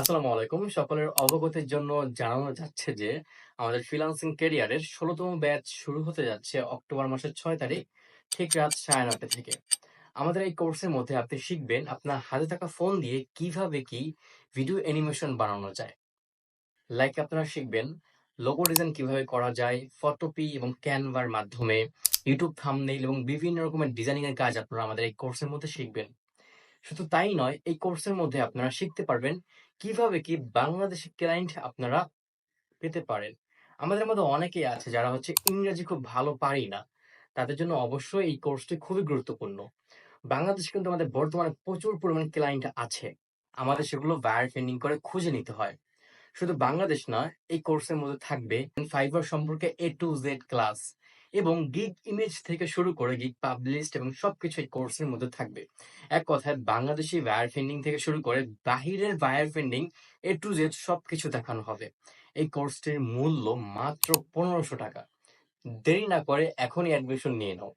আসসালামু আলাইকুম। সকলের অবগতির জন্য জানানো যাচ্ছে যে, আমাদের ফ্রিল্যান্সিং ক্যারিয়ারের ১৬ তম ব্যাচ শুরু হতে যাচ্ছে অক্টোবর মাসের ৬ তারিখ, ঠিক রাত ৯:৩০ থেকে। আমাদের এই কোর্সের মধ্যে আপনি শিখবেন আপনার হাতে থাকা ফোন দিয়ে কিভাবে ভিডিও অ্যানিমেশন বানানো যায়। লাইক আপনারা শিখবেন লোগো ডিজাইন কিভাবে করা যায়, ফটোপি এবং ক্যানভার মাধ্যমে ইউটিউব থাম্বনেইল এবং বিভিন্ন রকমের ডিজাইনিং এর কাজ আপনারা আমাদের এই কোর্সের মধ্যে শিখবেন। শুধু তাই নয়, এই কোর্সের মধ্যে আপনারা শিখতে পারবেন কিভাবে বাংলাদেশি ক্লায়েন্ট আপনারা পেতে পারেন। আমাদের মধ্যে অনেকেই আছে যারা ইংরেজি খুব ভালো পারি না। তাদের জন্য অবশ্যই এই কোর্সটি খুবই গুরুত্বপূর্ণ। বাংলাদেশে কিন্তু আমাদের বর্তমানে প্রচুর পরিমাণে ক্লায়েন্ট আছে। আমাদের সেগুলো বায়ার ফিন্ডিং করে খুঁজে নিতে হয়। শুধু বাংলাদেশ নয়, এই কোর্সের মধ্যে থাকবে ফাইবার সম্পর্কে A to Z ক্লাস এবং গিগ ইমেজ থেকে শুরু করে গিগ পাবলিশড এবং সবকিছু এই কোর্সের মধ্যে থাকবে। এক কথায় বাংলাদেশি বায়ার ফিন্ডিং থেকে শুরু করে বাহিরের buyer finding A to Z সবকিছু দেখানো হবে। এই কোর্সটির মূল্য মাত্র ৳১৫০০। দেরি না করে এখনই অ্যাডমিশন নিয়ে নাও।